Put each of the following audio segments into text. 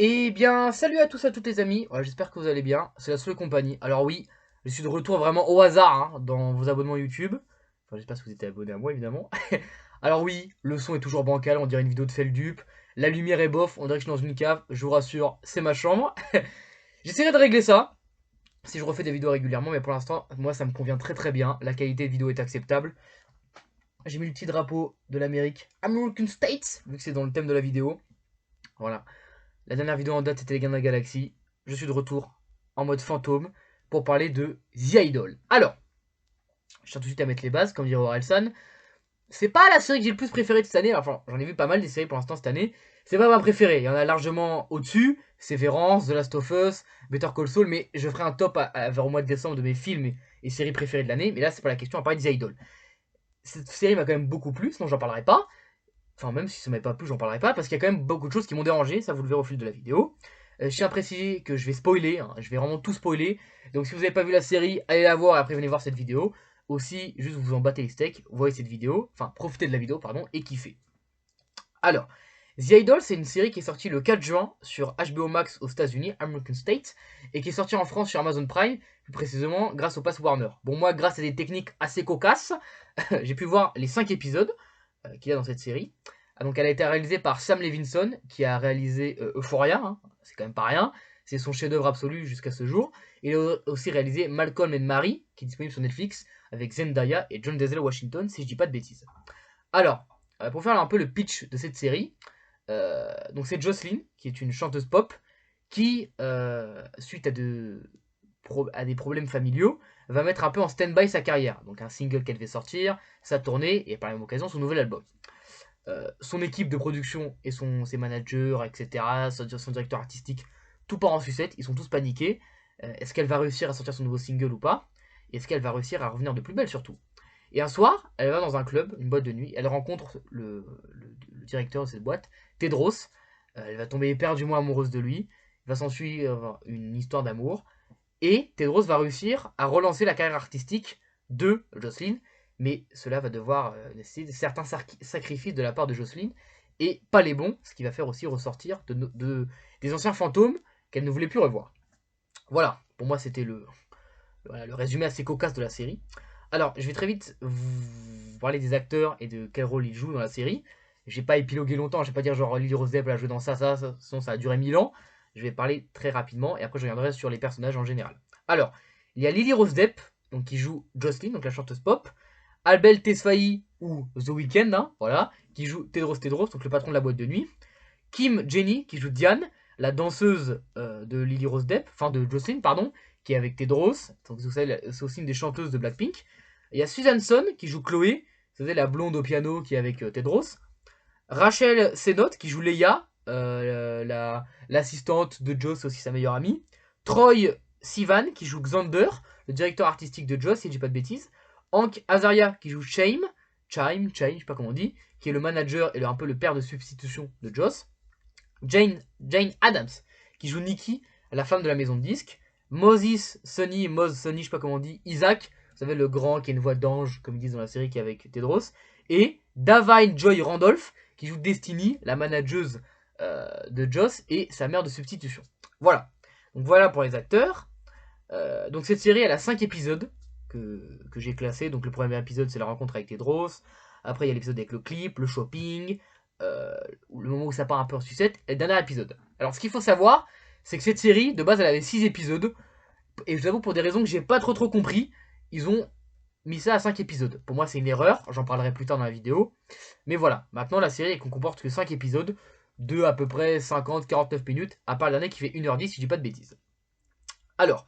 Eh bien, salut à tous et à toutes les amis, ouais, j'espère que vous allez bien, c'est la seule compagnie. Alors oui, je suis de retour vraiment au hasard dans vos abonnements YouTube. Enfin, j'espère que vous êtes abonné à moi évidemment. Alors oui, le son est toujours bancal, on dirait une vidéo de Feldup. La lumière est bof, on dirait que je suis dans une cave, je vous rassure, c'est ma chambre. J'essaierai de régler ça, si je refais des vidéos régulièrement, mais pour l'instant, moi ça me convient très très bien, la qualité de vidéo est acceptable. J'ai mis le petit drapeau de l'Amérique, American States, vu que c'est dans le thème de la vidéo. Voilà. La dernière vidéo en date c'était les Gardiens de la Galaxie. Je suis de retour en mode fantôme pour parler de The Idol. Alors, je tiens tout de suite à mettre les bases, comme dirait Orelsan. C'est pas la série que j'ai le plus préférée de cette année. Enfin, j'en ai vu pas mal des séries pour l'instant cette année. C'est pas ma préférée. Il y en a largement au-dessus. Severance, The Last of Us, Better Call Saul. Mais je ferai un top vers au mois de décembre de mes films et séries préférées de l'année. Mais là, c'est pas la question. On va parler de The Idol. Cette série m'a quand même beaucoup plu, sinon j'en parlerai pas. Enfin, même si ça m'avait pas plu, j'en parlerai pas, parce qu'il y a quand même beaucoup de choses qui m'ont dérangé, ça vous le verrez au fil de la vidéo. Je tiens à préciser que je vais spoiler, je vais vraiment tout spoiler. Donc si vous n'avez pas vu la série, allez la voir et après venez voir cette vidéo. Aussi, juste vous en battez les steaks, vous voyez cette vidéo, enfin profitez de la vidéo, pardon, et kiffez. Alors, The Idol, c'est une série qui est sortie le 4 juin sur HBO Max aux États-Unis, American State, et qui est sortie en France sur Amazon Prime, plus précisément grâce au Pass Warner. Bon, moi, grâce à des techniques assez cocasses, j'ai pu voir les 5 épisodes qu'il y a dans cette série. Donc elle a été réalisée par Sam Levinson, qui a réalisé Euphoria, c'est quand même pas rien, c'est son chef-d'œuvre absolu jusqu'à ce jour. Il a aussi réalisé Malcolm and Marie, qui est disponible sur Netflix, avec Zendaya et John Denzel Washington, si je dis pas de bêtises. Alors, pour faire un peu le pitch de cette série, donc c'est Jocelyn, qui est une chanteuse pop, qui, suite à des problèmes familiaux, va mettre un peu en stand-by sa carrière. Donc un single qu'elle fait sortir, sa tournée, et par la même occasion son nouvel album. Son équipe de production et ses managers, etc., son directeur artistique, tout part en sucette, ils sont tous paniqués. Est-ce qu'elle va réussir à sortir son nouveau single ou pas? Est-ce qu'elle va réussir à revenir de plus belle surtout? Et un soir, elle va dans un club, une boîte de nuit, elle rencontre le directeur de cette boîte, Tedros. Elle va tomber éperdument amoureuse de lui. Il va s'ensuivre une histoire d'amour. Et Tedros va réussir à relancer la carrière artistique de Jocelyn, mais cela va devoir nécessiter certains sacrifices de la part de Jocelyn, et pas les bons, ce qui va faire aussi ressortir des anciens fantômes qu'elle ne voulait plus revoir. Voilà, pour moi c'était voilà, le résumé assez cocasse de la série. Alors, je vais très vite vous parler des acteurs et de quel rôle ils jouent dans la série. Je vais pas épiloguer longtemps, je vais pas dire genre Lily Rose Depp elle a joué dans ça, sinon ça a duré 1000 ans. Je vais parler très rapidement et après je reviendrai sur les personnages en général. Alors, il y a Lily Rose Depp, donc qui joue Jocelyn, donc la chanteuse pop. Albel Tesfaye ou The Weeknd, voilà, qui joue Tedros, donc le patron de la boîte de nuit. Kim Jenny, qui joue Diane, la danseuse de Lily Rose Depp, enfin de Jocelyn, pardon, qui est avec Tedros. Donc vous savez, c'est aussi une des chanteuses de Blackpink. Il y a Susan Son, qui joue Chloé, c'est la blonde au piano qui est avec Tedros. Rachel Sennott, qui joue Leia, l'assistante de Joss, aussi sa meilleure amie. Troy Sivan, qui joue Xander, le directeur artistique de Joss, si je dis pas de bêtises. Hank Azaria, qui joue Chaim, je sais pas comment on dit, qui est le manager et un peu le père de substitution de Joss. Jane Adams, qui joue Nikki, la femme de la maison de disques. Moz Sonny, je sais pas comment on dit, Isaac, vous savez, le grand qui a une voix d'ange, comme ils disent dans la série, qui est avec Tedros. Et Davine Joy Randolph, qui joue Destiny, la manageuse de Joss, et sa mère de substitution. Voilà. Donc voilà pour les acteurs. Donc cette série, elle a 5 épisodes que j'ai classés. Donc le premier épisode, c'est la rencontre avec Tedros. Après, il y a l'épisode avec le clip, le shopping, le moment où ça part un peu en sucette, et le dernier épisode. Alors ce qu'il faut savoir, c'est que cette série, de base, elle avait 6 épisodes. Et je vous avoue, pour des raisons que j'ai pas trop compris, ils ont mis ça à 5 épisodes. Pour moi, c'est une erreur, j'en parlerai plus tard dans la vidéo. Mais voilà, maintenant la série, elle comporte que 5 épisodes de à peu près 50-49 minutes, à part le dernier qui fait 1h10 si je dis pas de bêtises. Alors,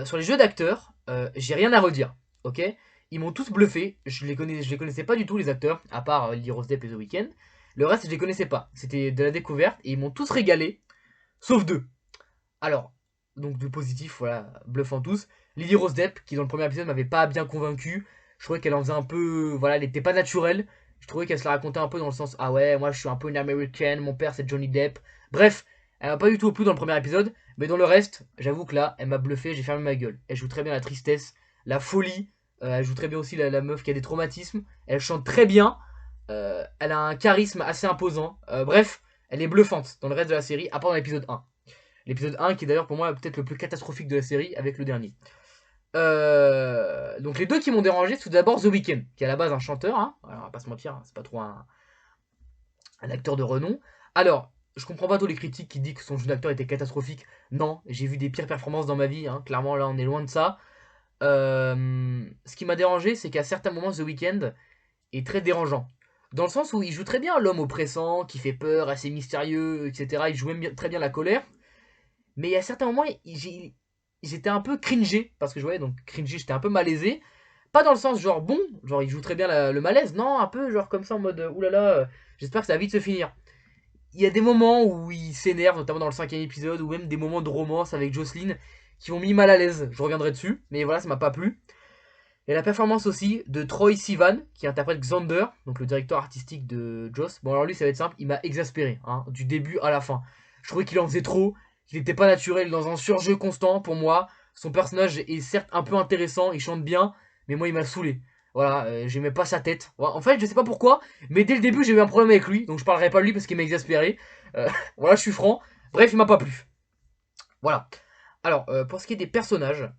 sur les jeux d'acteurs, j'ai rien à redire, ok? Ils m'ont tous bluffé, je les connaissais pas du tout les acteurs, à part Lily Rose Depp et The Weeknd. Le reste, je les connaissais pas, c'était de la découverte, et ils m'ont tous régalé, sauf deux. Alors, donc du positif, voilà, bluffant tous. Lily Rose Depp, qui dans le premier épisode m'avait pas bien convaincu. Je trouvais qu'elle en faisait un peu. Voilà, elle était pas naturelle. Je trouvais qu'elle se la racontait un peu dans le sens ah ouais, moi je suis un peu une américaine, mon père c'est Johnny Depp. Bref, elle m'a pas du tout plu dans le premier épisode. Mais dans le reste, j'avoue que là, elle m'a bluffé, j'ai fermé ma gueule. Elle joue très bien la tristesse, la folie. Elle joue très bien aussi la meuf qui a des traumatismes. Elle chante très bien. Elle a un charisme assez imposant. Bref, elle est bluffante dans le reste de la série, à part dans l'épisode 1. L'épisode 1 qui est d'ailleurs pour moi peut-être le plus catastrophique de la série avec le dernier. Donc les deux qui m'ont dérangé, c'est tout d'abord The Weeknd, qui est à la base un chanteur, hein. Alors, on va pas se mentir, hein, c'est pas trop un acteur de renom. Alors, je comprends pas tous les critiques qui disent que son jeu d'acteur était catastrophique. Non, j'ai vu des pires performances dans ma vie, hein. Clairement là on est loin de ça. Ce qui m'a dérangé, c'est qu'à certains moments The Weeknd est très dérangeant. Dans le sens où il joue très bien l'homme oppressant, qui fait peur, assez mystérieux, etc. Il joue même très bien la colère. Mais il y a certains moments, j'étais un peu cringé, parce que je voyais, donc cringé, j'étais un peu malaisé. Pas dans le sens genre bon, genre il joue très bien le malaise, non, un peu genre comme ça en mode oulala, j'espère que ça va vite se finir. Il y a des moments où il s'énerve, notamment dans le 5ème épisode, ou même des moments de romance avec Jocelyn, qui m'ont mis mal à l'aise. Je reviendrai dessus, mais voilà, ça m'a pas plu. Et la performance aussi de Troye Sivan, qui interprète Xander, donc le directeur artistique de Joss. Bon, alors lui, ça va être simple, il m'a exaspéré, hein, du début à la fin. Je trouvais qu'il en faisait trop, qu'il n'était pas naturel, dans un surjeu constant pour moi. Son personnage est certes un peu intéressant, il chante bien, mais moi, il m'a saoulé. Voilà, j'aimais pas sa tête. Voilà, en fait, je sais pas pourquoi, mais dès le début, j'ai eu un problème avec lui, donc je parlerai pas de lui parce qu'il m'a exaspéré. Voilà, je suis franc. Bref, il m'a pas plu. Voilà. Alors, pour ce qui est des personnages,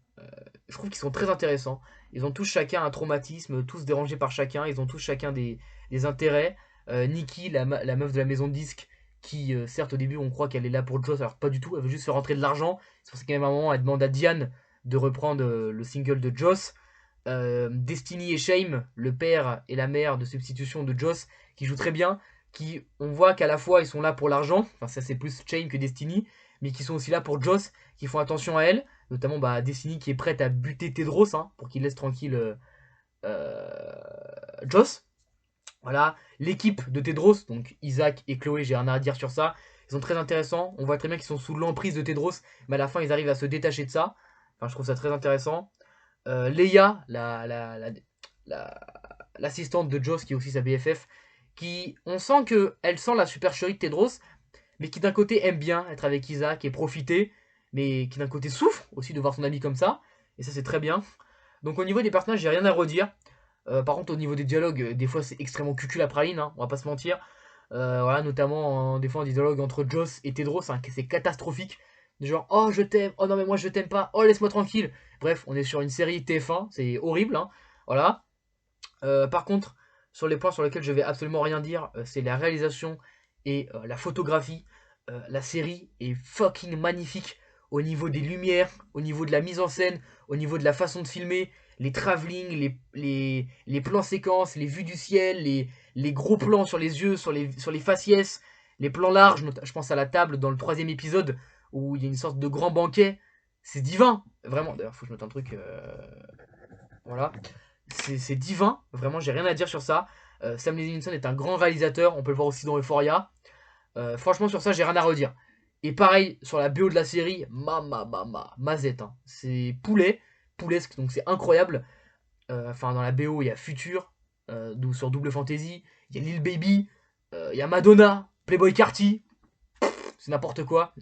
je trouve qu'ils sont très intéressants. Ils ont tous chacun un traumatisme, tous dérangés par chacun. Ils ont tous chacun des intérêts. Nikki, la meuf de la maison de disques, qui, certes, au début, on croit qu'elle est là pour Joss, alors pas du tout. Elle veut juste faire rentrer de l'argent. C'est pour ça qu'à un moment, elle demande à Diane de reprendre le single de Joss. Destiny et Shame, le père et la mère de substitution de Joss, qui jouent très bien. Qui, on voit qu'à la fois, ils sont là pour l'argent. Enfin, ça, c'est plus Shame que Destiny. Mais qui sont aussi là pour Joss, qui font attention à elle. Notamment Destiny qui est prête à buter Tedros, hein, pour qu'il laisse tranquille Joss. Voilà, l'équipe de Tedros, donc Isaac et Chloé, j'ai rien à dire sur ça. Ils sont très intéressants. On voit très bien qu'ils sont sous l'emprise de Tedros, mais à la fin ils arrivent à se détacher de ça. Enfin, je trouve ça très intéressant. Leia, l'assistante de Joss, qui est aussi sa BFF, qui, on sent qu'elle sent la supercherie de Tedros, mais qui d'un côté aime bien être avec Isaac et profiter, mais qui d'un côté souffre aussi de voir son ami comme ça, et ça c'est très bien. Donc au niveau des personnages, j'ai rien à redire. Par contre, au niveau des dialogues, des fois c'est extrêmement cucul la praline, hein, on va pas se mentir. Voilà, notamment des fois des dialogues entre Joss et Tedros, hein, c'est catastrophique. Genre, oh je t'aime, oh non mais moi je t'aime pas, oh laisse-moi tranquille. Bref, on est sur une série TF1, c'est horrible, hein, voilà. Par contre, sur les points sur lesquels je vais absolument rien dire, c'est la réalisation et la photographie. La série est fucking magnifique au niveau des lumières, au niveau de la mise en scène, au niveau de la façon de filmer, les travelling, les plans séquences, les vues du ciel, les gros plans sur les yeux, sur les faciès, les plans larges. Je pense à la table dans le 3ème épisode où il y a une sorte de grand banquet. C'est divin, vraiment. D'ailleurs, faut que je mette un truc. Voilà. C'est divin, vraiment, j'ai rien à dire sur ça. Sam Levinson est un grand réalisateur, on peut le voir aussi dans Euphoria. Franchement, sur ça, j'ai rien à redire. Et pareil, sur la BO de la série, mazette, hein. C'est poulesque, donc c'est incroyable. Enfin, dans la BO, il y a Future, sur Double Fantasy, il y a Lil Baby, il y a Madonna, Playboy Carti, c'est n'importe quoi.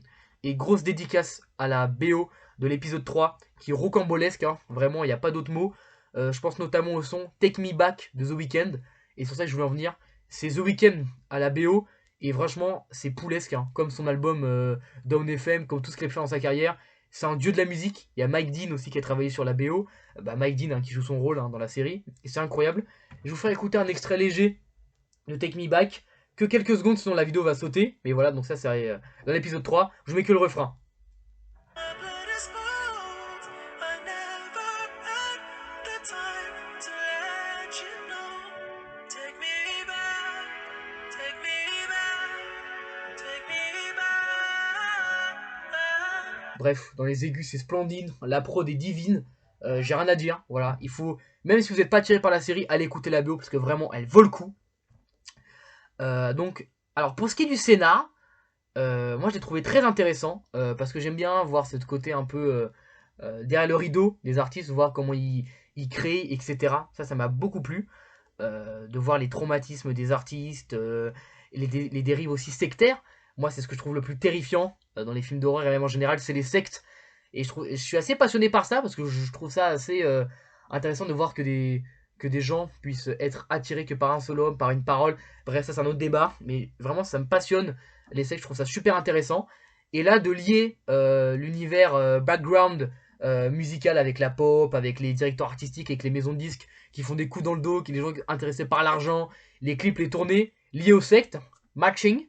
Et grosse dédicace à la BO de l'épisode 3, qui est rocambolesque, hein. Vraiment, il n'y a pas d'autre mot. Je pense notamment au son Take Me Back de The Weeknd. Et sur ça que je voulais en venir. C'est The Weeknd à la BO. Et franchement, c'est poulesque, hein. Comme son album Down FM, comme tout ce qu'il a fait dans sa carrière. C'est un dieu de la musique. Il y a Mike Dean aussi qui a travaillé sur la BO. Mike Dean, hein, qui joue son rôle, hein, dans la série. Et c'est incroyable. Je vous ferai écouter un extrait léger de Take Me Back. Que quelques secondes, sinon la vidéo va sauter. Mais voilà, donc ça c'est dans l'épisode 3. Je vous mets que le refrain. Bref, dans les aigus, c'est splendide. La prod est divine. J'ai rien à dire. Voilà, il faut, même si vous n'êtes pas tiré par la série, allez écouter la BO parce que vraiment, elle vaut le coup. Donc, alors pour ce qui est du scénar, moi je l'ai trouvé très intéressant parce que j'aime bien voir ce côté un peu derrière le rideau des artistes, voir comment ils créent, etc. Ça m'a beaucoup plu. De voir les traumatismes des artistes, les dérives aussi sectaires. Moi, c'est ce que je trouve le plus terrifiant dans les films d'horreur et même en général, c'est les sectes. Et je suis assez passionné par ça parce que je trouve ça assez intéressant de voir que des gens puissent être attirés que par un seul homme, par une parole. Bref, ça c'est un autre débat, mais vraiment ça me passionne Les sectes, je trouve ça super intéressant. Et là, de lier l'univers background musical avec la pop, avec les directeurs artistiques, avec les maisons de disques qui font des coups dans le dos, qui les gens intéressés par l'argent, les clips, les tournées, liés aux sectes, matching.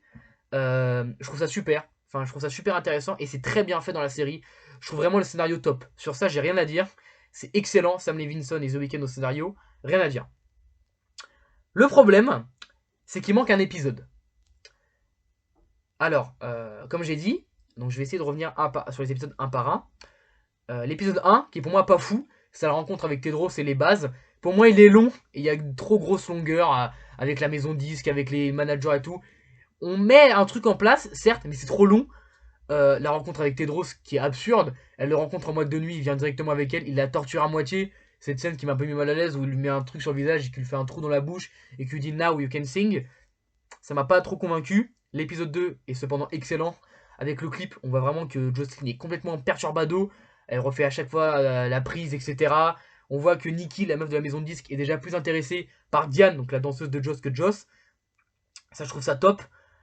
Je trouve ça super. Enfin, je trouve ça super intéressant et c'est très bien fait dans la série. Je trouve vraiment le scénario top. Sur ça, j'ai rien à dire. C'est excellent. Sam Levinson et The Weeknd au scénario. Rien à dire. Le problème, c'est qu'il manque un épisode. Alors, comme j'ai dit, donc je vais essayer de revenir sur les épisodes un par un. L'épisode 1, qui est pour moi pas fou, c'est la rencontre avec Tedros et les bases. Pour moi, il est long et il y a une trop grosse longueur avec la maison disque, avec les managers et tout. On met un truc en place, certes, mais c'est trop long. La rencontre avec Tedros qui est absurde. Elle le rencontre en mode de nuit, il vient directement avec elle, il la torture à moitié. Cette scène qui m'a un peu mis mal à l'aise où il lui met un truc sur le visage et qu'il lui fait un trou dans la bouche et qu'il lui dit Now you can sing. Ça m'a pas trop convaincu. L'épisode 2 est cependant excellent. Avec le clip, on voit vraiment que Jocelyn est complètement perturbado. Elle refait à chaque fois la prise, etc. On voit que Nikki, la meuf de la maison de disque, est déjà plus intéressée par Diane, donc la danseuse de Joss, que Joss. Ça, je trouve ça top.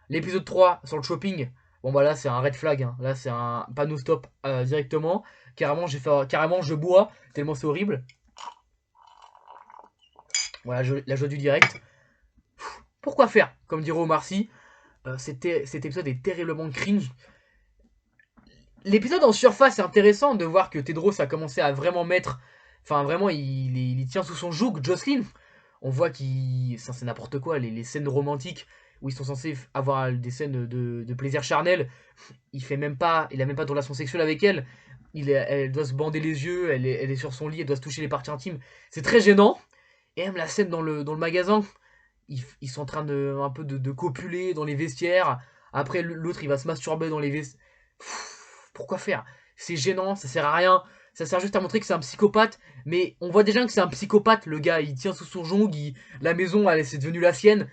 L'épisode 3 sur le shopping, bon bah là c'est un red flag, hein. Là c'est un panneau stop directement. Carrément, carrément je bois, tellement c'est horrible. Voilà, la joie du direct. Pourquoi faire, comme dirait Omar Sy, cet épisode est terriblement cringe. L'épisode en surface est intéressant de voir que Tedros a commencé à vraiment mettre... Enfin vraiment, il tient sous son joug Jocelyn. On voit qu'il... C'est n'importe quoi, les scènes romantiques où ils sont censés avoir des scènes de plaisir charnel. Il a même pas de relation sexuelle avec elle. Elle doit se bander les yeux, elle est sur son lit, elle doit se toucher les parties intimes. C'est très gênant. Et même la scène dans le magasin, ils sont en train un peu de copuler dans les vestiaires. Après, l'autre, il va se masturber dans les vestiaires. Pourquoi faire? C'est gênant, ça sert à rien. Ça sert juste à montrer que c'est un psychopathe. Mais on voit déjà que c'est un psychopathe, le gars. Il tient sous son jonc, la maison, c'est devenu la sienne.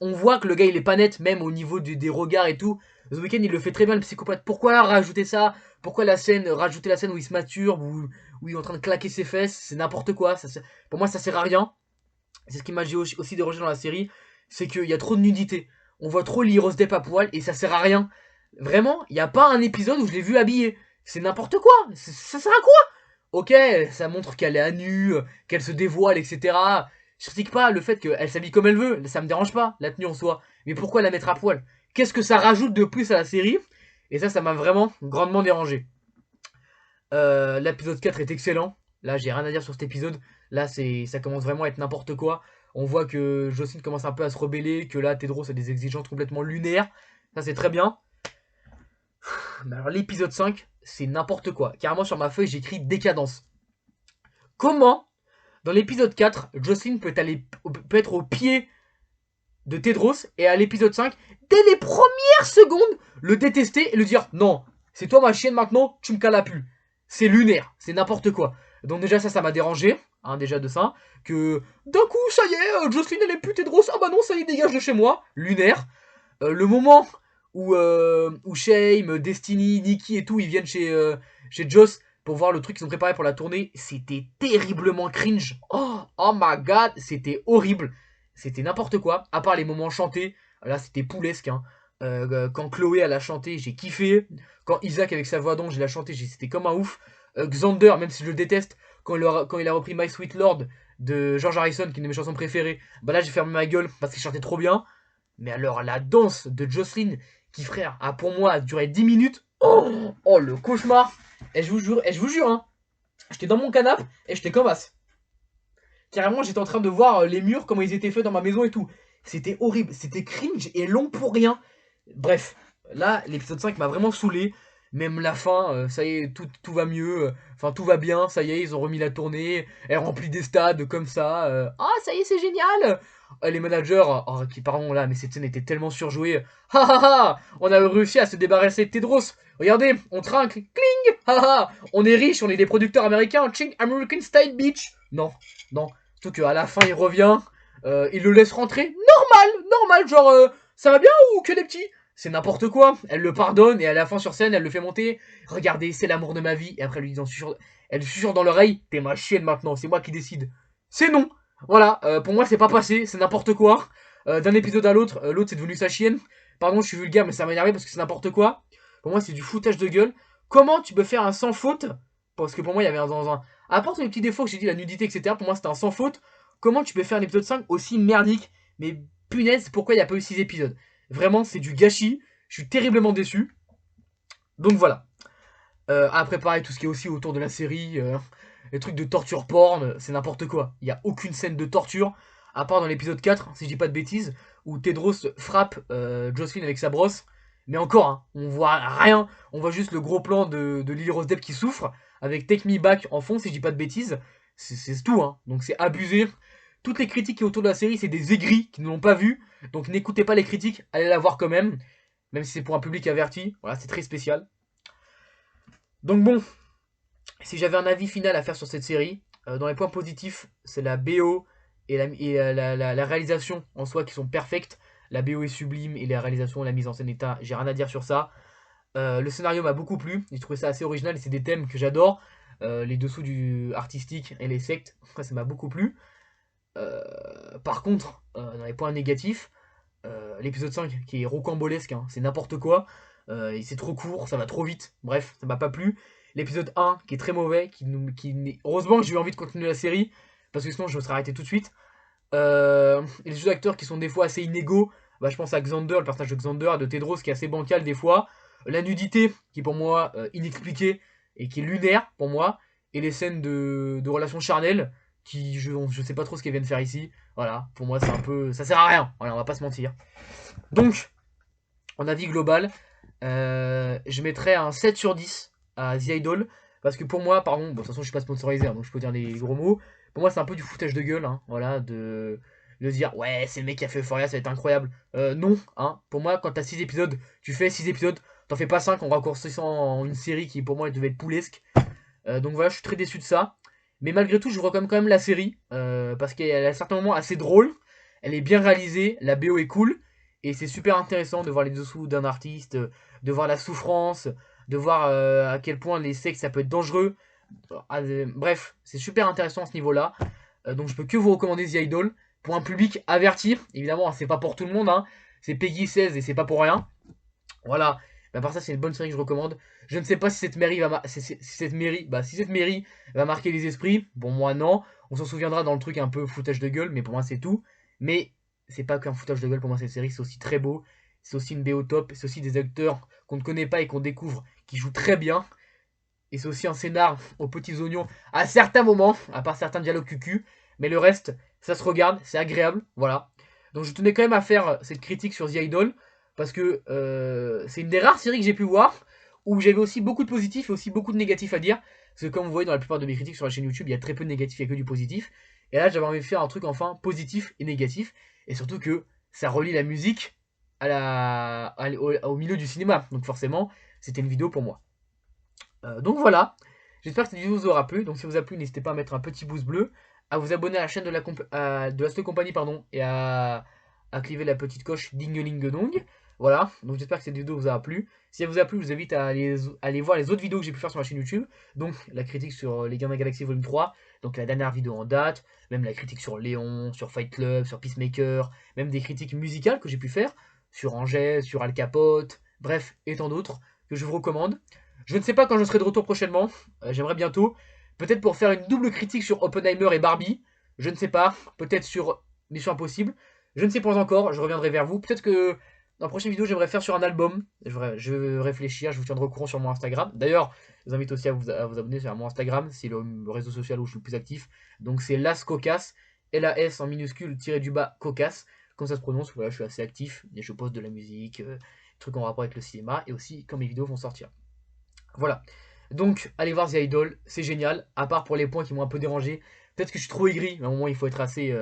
On voit que le gars, il est pas net, même au niveau des regards et tout. The Weeknd, il le fait très bien, le psychopathe. Pourquoi rajouter ça? Pourquoi rajouter la scène où il se masturbe, où il est en train de claquer ses fesses? C'est n'importe quoi. Pour moi, ça sert à rien. C'est ce qui m'a aussi dérangé dans la série. C'est qu'il y a trop de nudité. On voit trop l'Heroes Depp à poil et ça sert à rien. Vraiment, il n'y a pas un épisode où je l'ai vu habillée. C'est n'importe quoi. Ça sert à quoi? Ok, ça montre qu'elle est à nu, qu'elle se dévoile, etc. Je critique pas le fait qu'elle s'habille comme elle veut. Ça me dérange pas, la tenue en soi. Mais pourquoi la mettre à poil? Qu'est-ce que ça rajoute de plus à la série? Et ça m'a vraiment grandement dérangé. L'épisode 4 est excellent. Là, j'ai rien à dire sur cet épisode. Là, ça commence vraiment à être n'importe quoi. On voit que Jocelyn commence un peu à se rebeller, que là, Tedros a des exigences complètement lunaires. Ça, c'est très bien. Mais alors, l'épisode 5, c'est n'importe quoi. Carrément, sur ma feuille, j'écris décadence. Comment, dans l'épisode 4, Jocelyn peut être au pied de Tedros et à l'épisode 5, dès les premières secondes, le détester et lui dire non, c'est toi ma chienne maintenant, tu me cales la plus. C'est lunaire, c'est n'importe quoi. Donc déjà ça m'a dérangé, hein, déjà de ça, que d'un coup ça y est, Jocelyn elle est plus Tedros, ah bah non ça y est dégage de chez moi, lunaire. Le moment où Shame, Destiny, Nikki et tout ils viennent chez Joss pour voir le truc qu'ils ont préparé pour la tournée, c'était terriblement cringe. Oh my god, c'était horrible. C'était n'importe quoi, à part les moments chantés. Là, c'était poulesque. Hein. Quand Chloé, elle a chanté, j'ai kiffé. Quand Isaac, avec sa voix d'ange, il a chanté, c'était comme un ouf. Xander, même si je le déteste, quand il a repris My Sweet Lord de George Harrison, qui est une de mes chansons préférées, bah là, j'ai fermé ma gueule parce qu'il chantait trop bien. Mais alors, la danse de Jocelyn, qui, frère, a pour moi duré 10 minutes. Oh, le cauchemar. Et je vous jure, hein, j'étais dans mon canapé et j'étais comme as. Carrément, j'étais en train de voir les murs, comment ils étaient faits dans ma maison et tout. C'était horrible, c'était cringe et long pour rien. Bref, là, l'épisode 5 m'a vraiment saoulé. Même la fin, ça y est, tout va mieux. Enfin, tout va bien, ça y est, ils ont remis la tournée. Elle remplit des stades comme ça. Ah, ça y est, c'est génial. Les managers, pardon là, mais cette scène était tellement surjouée. Ha ha ha, on a réussi à se débarrasser de Tedros. Regardez, on trinque, cling. Ha ha, on est riche, on est des producteurs américains. Ching, American Style Beach. Non, non. Surtout qu'à la fin, il revient. Il le laisse rentrer. Normal, genre, ça va bien ou que des petits? C'est n'importe quoi. Elle le pardonne et à la fin sur scène, elle le fait monter. Regardez, c'est l'amour de ma vie. Et après, elle susurre dans l'oreille. T'es ma chienne maintenant, c'est moi qui décide. C'est non. Voilà, pour moi, c'est pas passé. C'est n'importe quoi. D'un épisode à l'autre, l'autre c'est devenu sa chienne. pardon, je suis vulgaire, mais ça m'a énervé parce que c'est n'importe quoi. Pour moi, c'est du foutage de gueule. Comment tu peux faire un sans faute? Parce que pour moi, il y avait à part tous les petits défauts que j'ai dit, la nudité, etc. Pour moi, c'était un sans faute. Comment tu peux faire un épisode 5 aussi merdique? Mais punaise, pourquoi il n'y a pas eu 6 épisodes? Vraiment, c'est du gâchis. Je suis terriblement déçu. Donc voilà. Après, pareil, tout ce qui est aussi autour de la série, les trucs de torture porn, c'est n'importe quoi. Il n'y a aucune scène de torture, à part dans l'épisode 4, si je dis pas de bêtises, où Tedros frappe Jocelyn avec sa brosse. Mais encore, hein, on voit rien, on voit juste le gros plan de Lily Rose Depp qui souffre, avec Take Me Back en fond, si je dis pas de bêtises. C'est tout, hein. Donc c'est abusé. Toutes les critiques qui sont autour de la série, c'est des aigris qui ne l'ont pas vu. Donc n'écoutez pas les critiques, allez la voir quand même. Même si c'est pour un public averti. Voilà, c'est très spécial. Donc bon, si j'avais un avis final à faire sur cette série, dans les points positifs, c'est la BO et la réalisation en soi qui sont perfectes. La BO est sublime et la réalisation, la mise en scène est j'ai rien à dire sur ça. Le scénario m'a beaucoup plu, j'ai trouvé ça assez original et c'est des thèmes que j'adore. Les dessous du artistique et les sectes, ça m'a beaucoup plu. Par contre, dans les points négatifs, l'épisode 5 qui est rocambolesque, hein, c'est n'importe quoi. Et c'est trop court, ça va trop vite. Bref, ça m'a pas plu. L'épisode 1 qui est très mauvais, heureusement que j'ai eu envie de continuer la série, parce que sinon je me serais arrêté tout de suite. Et les jeux d'acteurs qui sont des fois assez inégaux, bah, je pense à Xander, le personnage de Xander, de Tedros qui est assez bancal des fois. La nudité qui est pour moi inexpliquée et qui est lunaire pour moi. Et les scènes de relations charnelles qui je sais pas trop ce qu'elles viennent faire ici. Voilà, pour moi c'est un peu... ça sert à rien, voilà, on va pas se mentir. Donc, en avis global, je mettrais un 7 sur 10 à The Idol. Parce que pour moi, pardon, bon, de toute façon je suis pas sponsorisé, hein, donc je peux dire des gros mots. Pour moi c'est un peu du foutage de gueule, hein, voilà, de dire ouais c'est le mec qui a fait Euphoria, ça va être incroyable. Non, hein, pour moi quand t'as 6 épisodes, tu fais 6 épisodes, t'en fais pas 5 en raccourcissant en une série qui pour moi devait être poulesque. Donc voilà, je suis très déçu de ça. Mais malgré tout, je recommande quand même la série. Parce qu'elle a à certains moments assez drôle. Elle est bien réalisée, la BO est cool. Et c'est super intéressant de voir les dessous d'un artiste, de voir la souffrance, de voir à quel point les sexes ça peut être dangereux. Bref, c'est super intéressant à ce niveau-là. Donc je peux que vous recommander The Idol. Pour un public averti, évidemment, hein, c'est pas pour tout le monde. Hein. C'est Peggy 16 et c'est pas pour rien. Voilà. Mais à part ça, c'est une bonne série que je recommande. Je ne sais pas si cette mairie va marquer les esprits. Bon, moi, non. On s'en souviendra dans le truc un peu foutage de gueule, mais pour moi, c'est tout. Mais c'est pas qu'un foutage de gueule pour moi, cette série. C'est aussi très beau. C'est aussi une BO top. C'est aussi des acteurs qu'on ne connaît pas et qu'on découvre qui jouent très bien. Et c'est aussi un scénar aux petits oignons à certains moments, à part certains dialogues cucu. Mais le reste, ça se regarde, c'est agréable. Voilà. Donc je tenais quand même à faire cette critique sur The Idol. Parce que c'est une des rares séries que j'ai pu voir où j'avais aussi beaucoup de positifs et aussi beaucoup de négatifs à dire. Parce que comme vous voyez dans la plupart de mes critiques sur la chaîne YouTube, il y a très peu de négatifs, il n'y a que du positif. Et là j'avais envie de faire un truc enfin positif et négatif. Et surtout que ça relie la musique au milieu du cinéma. Donc forcément, c'était une vidéo pour moi. Donc voilà, j'espère que cette vidéo vous aura plu. Donc si vous a plu, n'hésitez pas à mettre un petit pouce bleu, à vous abonner à la chaîne de la Slow Company, pardon, et à activer la petite coche ding-ling-dong. Voilà, donc j'espère que cette vidéo vous aura plu. Si elle vous a plu, je vous invite à aller voir les autres vidéos que j'ai pu faire sur ma chaîne YouTube. Donc la critique sur Les Gardiens de la Galaxie Volume 3, donc la dernière vidéo en date, même la critique sur Léon, sur Fight Club, sur Peacemaker, même des critiques musicales que j'ai pu faire, sur Angèle, sur Al Capote, bref, et tant d'autres, que je vous recommande. Je ne sais pas quand je serai de retour prochainement, j'aimerais bientôt, peut-être pour faire une double critique sur Oppenheimer et Barbie, je ne sais pas, peut-être sur Mission Impossible, je ne sais pas encore, je reviendrai vers vous, peut-être que dans la prochaine vidéo j'aimerais faire sur un album, je vais réfléchir, je vous tiendrai au courant sur mon Instagram, d'ailleurs je vous invite aussi à vous abonner sur mon Instagram, c'est le réseau social où je suis le plus actif, donc c'est lascocasse, LAS en minuscule tiré du bas cocasse, comme ça se prononce, voilà je suis assez actif, et je poste de la musique, des trucs en rapport avec le cinéma, et aussi quand mes vidéos vont sortir. Voilà. Donc, allez voir The Idol, c'est génial. À part pour les points qui m'ont un peu dérangé. Peut-être que je suis trop aigri, mais à un moment, il faut être assez...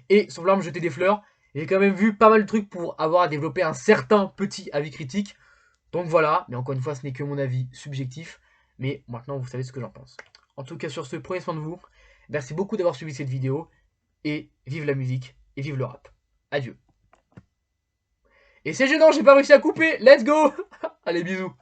Et, sans vouloir me jeter des fleurs, j'ai quand même vu pas mal de trucs pour avoir à développer un certain petit avis critique. Donc voilà, mais encore une fois, ce n'est que mon avis subjectif. Mais maintenant, vous savez ce que j'en pense. En tout cas, sur ce, prenez soin de vous. Merci beaucoup d'avoir suivi cette vidéo. Et vive la musique, et vive le rap. Adieu. Et c'est gênant, j'ai pas réussi à couper. Let's go. Allez, bisous.